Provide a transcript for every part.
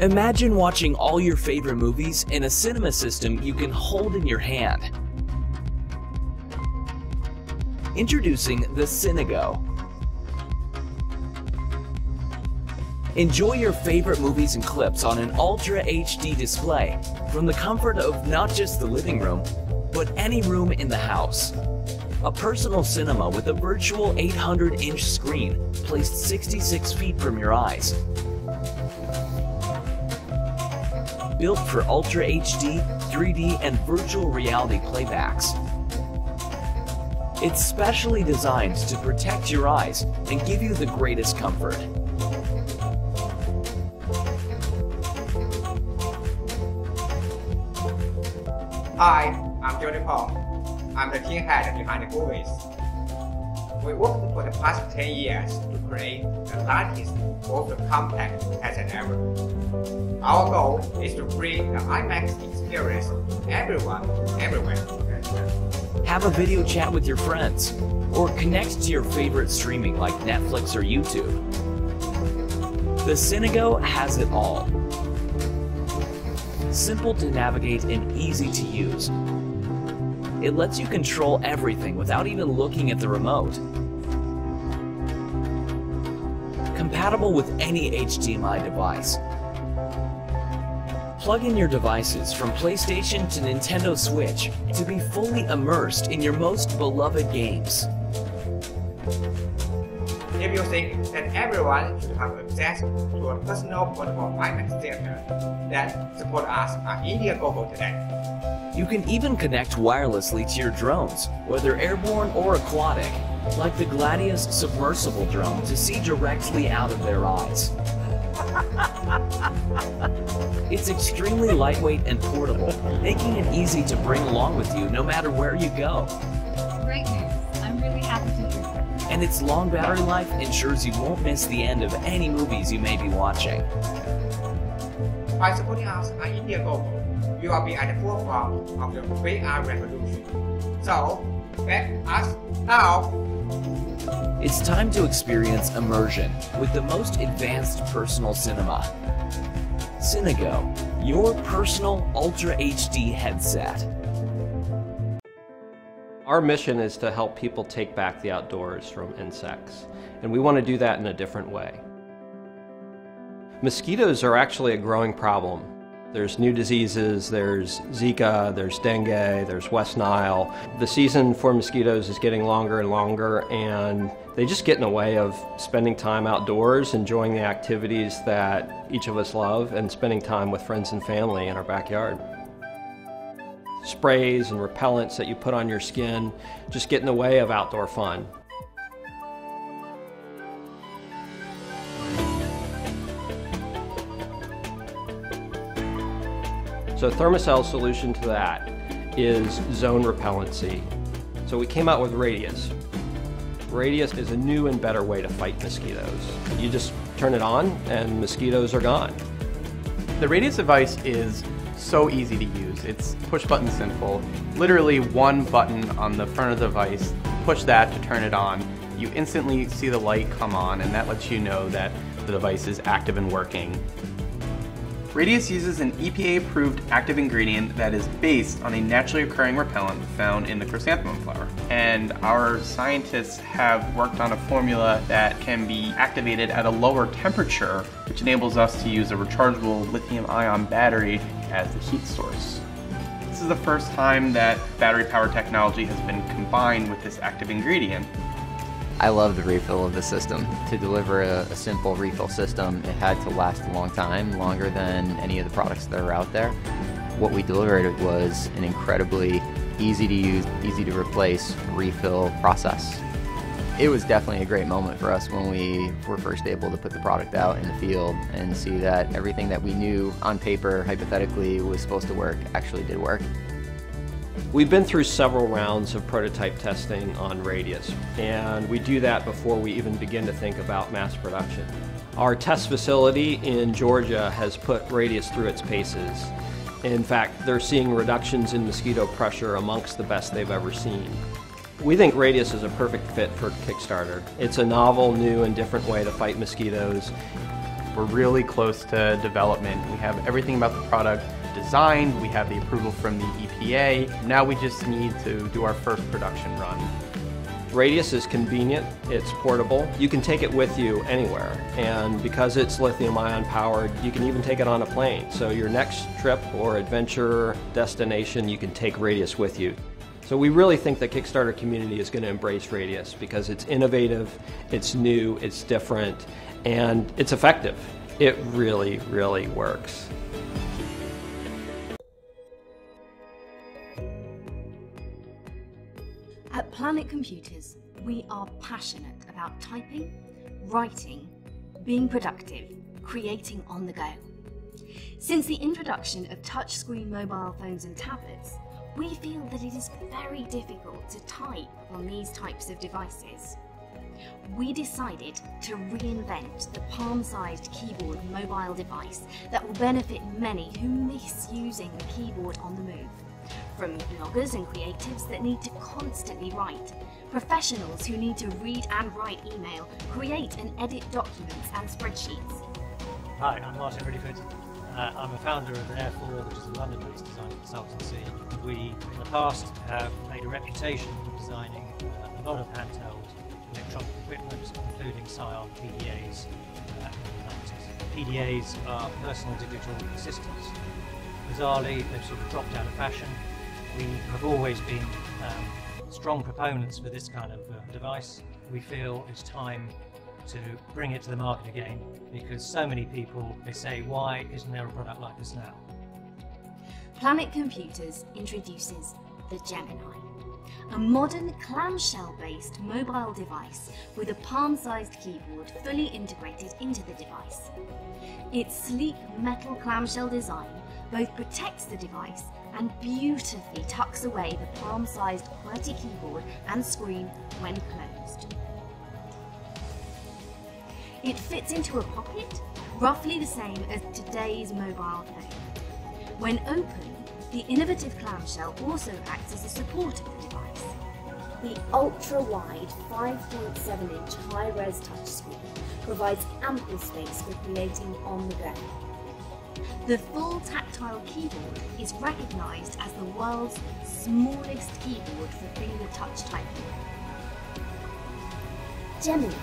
Imagine watching all your favorite movies in a cinema system you can hold in your hand. Introducing the Cinego. Enjoy your favorite movies and clips on an Ultra HD display from the comfort of not just the living room, but any room in the house. A personal cinema with a virtual 800-inch screen placed 66 feet from your eyes. Built for Ultra HD, 3D, and virtual reality playbacks. It's specially designed to protect your eyes and give you the greatest comfort. Hi, I'm Jagan. I'm the team head behind the movies. We worked for the past 10 years to create the lightest, most compact headset ever. Our goal is to bring the IMAX experience to everyone, everywhere. Have a video chat with your friends, or connect to your favorite streaming like Netflix or YouTube. The Cinego has it all. Simple to navigate and easy to use. It lets you control everything without even looking at the remote. Compatible with any HDMI device. Plug in your devices from PlayStation to Nintendo Switch to be fully immersed in your most beloved games. If you think that everyone should have access to a personal portable IMAX theater, then support us on Indiegogo today. You can even connect wirelessly to your drones, whether airborne or aquatic, like the Gladius submersible drone, to see directly out of their eyes. It's extremely lightweight and portable, making it easy to bring along with you no matter where you go. Great news. I'm really happy to hear that. And its long battery life ensures you won't miss the end of any movies you may be watching. By supporting us on Indiegogo, you will be at the forefront of the VR revolution. So, back us now! It's time to experience immersion with the most advanced personal cinema. Cinego, your personal Ultra HD headset. Our mission is to help people take back the outdoors from insects, and we want to do that in a different way. Mosquitoes are actually a growing problem. There's new diseases, there's Zika, there's dengue, there's West Nile. The season for mosquitoes is getting longer and longer, and they just get in the way of spending time outdoors, enjoying the activities that each of us love, and spending time with friends and family in our backyard. Sprays and repellents that you put on your skin just get in the way of outdoor fun. So Thermacel's solution to that is zone repellency. So we came out with Radius. Radius is a new and better way to fight mosquitoes. You just turn it on and mosquitoes are gone. The Radius device is so easy to use. It's push button simple. Literally one button on the front of the device, push that to turn it on. You instantly see the light come on, and that lets you know that the device is active and working. Radius uses an EPA-approved active ingredient that is based on a naturally occurring repellent found in the chrysanthemum flower. And our scientists have worked on a formula that can be activated at a lower temperature, which enables us to use a rechargeable lithium-ion battery as the heat source. This is the first time that battery power technology has been combined with this active ingredient. I love the refill of the system. To deliver a simple refill system, it had to last a long time, longer than any of the products that are out there. What we delivered was an incredibly easy to use, easy to replace refill process. It was definitely a great moment for us when we were first able to put the product out in the field and see that everything that we knew on paper, hypothetically, was supposed to work actually did work. We've been through several rounds of prototype testing on Radius, and we do that before we even begin to think about mass production. Our test facility in Georgia has put Radius through its paces. In fact, they're seeing reductions in mosquito pressure amongst the best they've ever seen. We think Radius is a perfect fit for Kickstarter. It's a novel, new, and different way to fight mosquitoes. We're really close to development. We have everything about the product designed, we have the approval from the EPA. Now we just need to do our first production run. Radius is convenient, it's portable, you can take it with you anywhere, and because it's lithium-ion powered, you can even take it on a plane. So your next trip or adventure destination, you can take Radius with you. So we really think the Kickstarter community is going to embrace Radius because it's innovative, it's new, it's different, and it's effective. It really, really works. At Planet Computers, we are passionate about typing, writing, being productive, creating on the go. Since the introduction of touchscreen mobile phones and tablets, we feel that it is very difficult to type on these types of devices. We decided to reinvent the palm-sized keyboard mobile device that will benefit many who miss using the keyboard on the move. From bloggers and creatives that need to constantly write, professionals who need to read and write email, create and edit documents and spreadsheets. Hi, I'm Martin Riddyford. I'm a founder of Air4, which is a London-based design consultancy. We, in the past, have made a reputation for designing a lot of handheld electronic equipment, including Scion PDAs in the 90s. PDAs are personal digital assistants. Bizarrely, they've sort of dropped out of fashion. We have always been strong proponents for this kind of device. We feel it's time to bring it to the market again because so many people, they say, why isn't there a product like this now? Planet Computers introduces the Gemini, a modern clamshell-based mobile device with a palm-sized keyboard fully integrated into the device. Its sleek metal clamshell design both protects the device and beautifully tucks away the palm-sized QWERTY keyboard and screen when closed. It fits into a pocket, roughly the same as today's mobile phone. When open, the innovative clamshell also acts as a support of the device. The ultra-wide 5.7-inch high-res touchscreen provides ample space for creating on the go. The full tactile keyboard is recognised as the world's smallest keyboard for finger touch typing. Gemini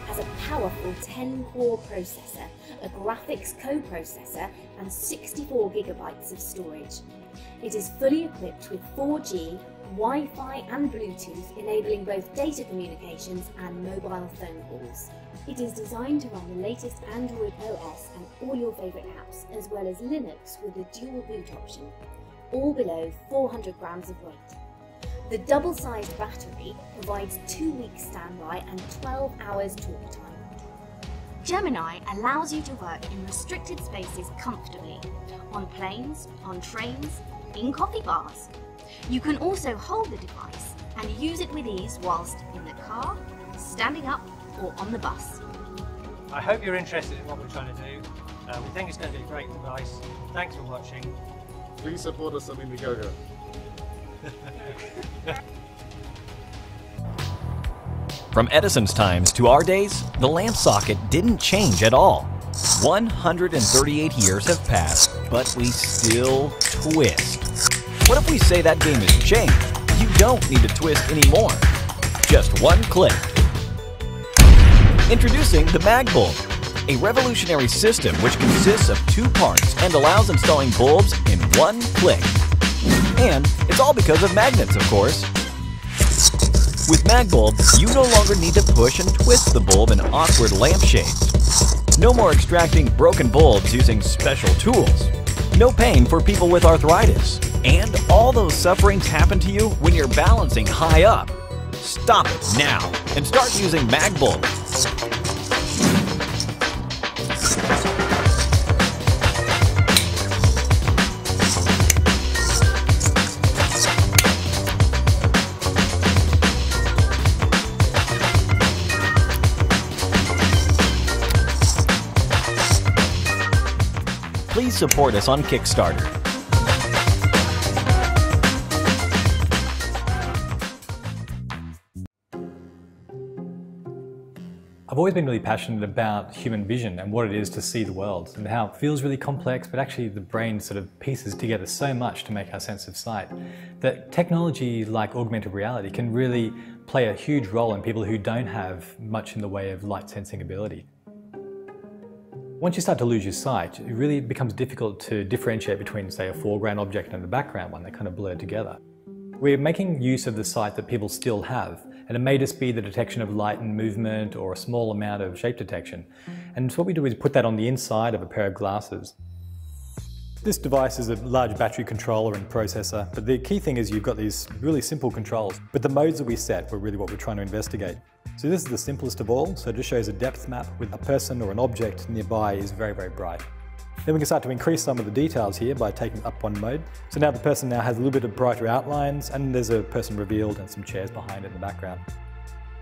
has a powerful 10-core processor, a graphics co-processor and 64 GB of storage. It is fully equipped with 4G, Wi-Fi and Bluetooth, enabling both data communications and mobile phone calls. It is designed to run the latest Android OS and all your favourite apps, as well as Linux with a dual boot option, all below 400 grams of weight. The double-sized battery provides 2 weeks standby and 12 hours talk time. Gemini allows you to work in restricted spaces comfortably, on planes, on trains, in coffee bars. You can also hold the device and use it with ease whilst in the car, standing up or on the bus. I hope you're interested in what we're trying to do. We think it's going to be a great device. Thanks for watching. Please support us on Indiegogo. From Edison's times to our days, the lamp socket didn't change at all. 138 years have passed, but we still twist. What if we say that game has changed? You don't need to twist anymore. Just one click. Introducing the Magbulb, a revolutionary system which consists of 2 parts and allows installing bulbs in 1 click. And it's all because of magnets, of course. With Magbulb, you no longer need to push and twist the bulb in awkward lampshades. No more extracting broken bulbs using special tools. No pain for people with arthritis. And all those sufferings happen to you when you're balancing high up. Stop it now and start using Magbulb. Please support us on Kickstarter. I've always been really passionate about human vision and what it is to see the world and how it feels really complex, but actually the brain sort of pieces together so much to make our sense of sight that technology like augmented reality can really play a huge role in people who don't have much in the way of light sensing ability. Once you start to lose your sight, it really becomes difficult to differentiate between, say, a foreground object and a background one. They kind of blur together. We're making use of the sight that people still have, and it may just be the detection of light and movement or a small amount of shape detection. And so what we do is put that on the inside of a pair of glasses. This device is a large battery controller and processor, but the key thing is you've got these really simple controls, but the modes that we set were really what we're trying to investigate. So this is the simplest of all, so it just shows a depth map with a person or an object nearby is very, very bright. Then we can start to increase some of the details here by taking up one mode. So now the person now has a little bit of brighter outlines, and there's a person revealed and some chairs behind it in the background.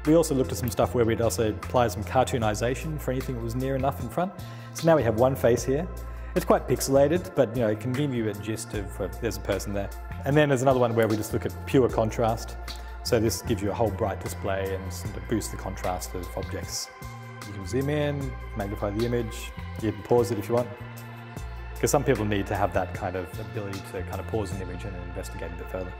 We also looked at some stuff where we'd also apply some cartoonization for anything that was near enough in front. So now we have one face here. It's quite pixelated, but it can give you a gist of there's a person there. And then there's another one where we just look at pure contrast. So this gives you a whole bright display and sort of boosts the contrast of objects. You can zoom in, magnify the image, you can pause it if you want. Because some people need to have that kind of ability to kind of pause an image and investigate a bit further.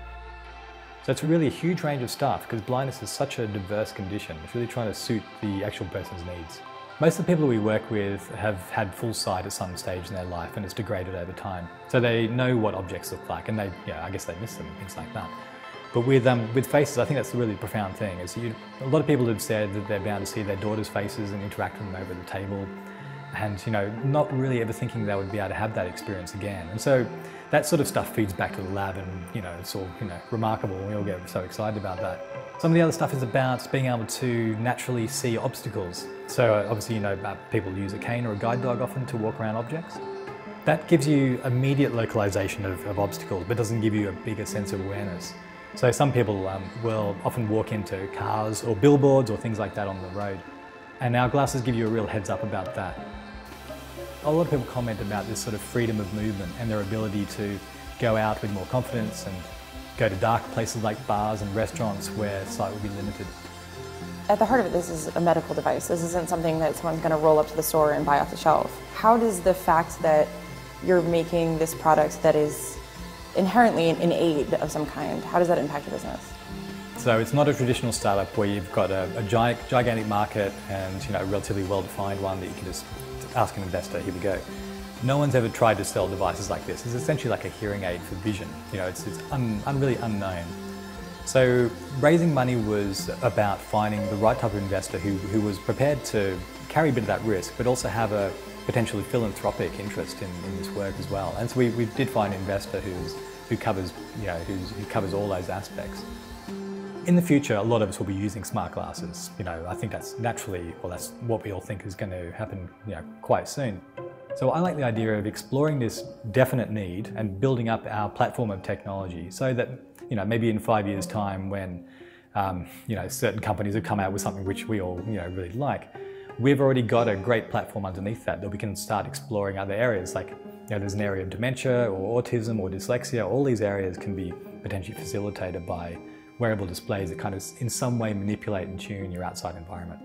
So it's really a huge range of stuff because blindness is such a diverse condition. It's really trying to suit the actual person's needs. Most of the people we work with have had full sight at some stage in their life and it's degraded over time. So they know what objects look like and I guess they miss them and things like that. But with faces, I think that's the really profound thing. Is a lot of people have said that they're bound to see their daughter's faces and interact with them over the table. And not really ever thinking they would be able to have that experience again. And so that sort of stuff feeds back to the lab and it's all remarkable and we all get so excited about that. Some of the other stuff is about being able to naturally see obstacles. So obviously people use a cane or a guide dog often to walk around objects. That gives you immediate localization of obstacles but doesn't give you a bigger sense of awareness. So some people will often walk into cars or billboards or things like that on the road. And our glasses give you a real heads up about that. A lot of people comment about this sort of freedom of movement and their ability to go out with more confidence and go to dark places like bars and restaurants where sight would be limited. At the heart of it, this is a medical device. This isn't something that someone's going to roll up to the store and buy off the shelf. How does the fact that you're making this product that is inherently an aid of some kind, how does that impact your business? So it's not a traditional startup where you've got a gigantic market and a relatively well-defined one that you can just ask an investor, here we go. No one's ever tried to sell devices like this. It's essentially like a hearing aid for vision. It's really unknown. So raising money was about finding the right type of investor who was prepared to carry a bit of that risk, but also have a potentially philanthropic interest in this work as well. And so we did find an investor who covers all those aspects. In the future, a lot of us will be using smart glasses. I think that's that's what we all think is going to happen, quite soon. So I like the idea of exploring this definite need and building up our platform of technology so that, maybe in 5 years' time when, certain companies have come out with something which we all, really like, we've already got a great platform underneath that we can start exploring other areas. Like, there's an area of dementia or autism or dyslexia. All these areas can be potentially facilitated by wearable displays that kind of in some way manipulate and tune your outside environment.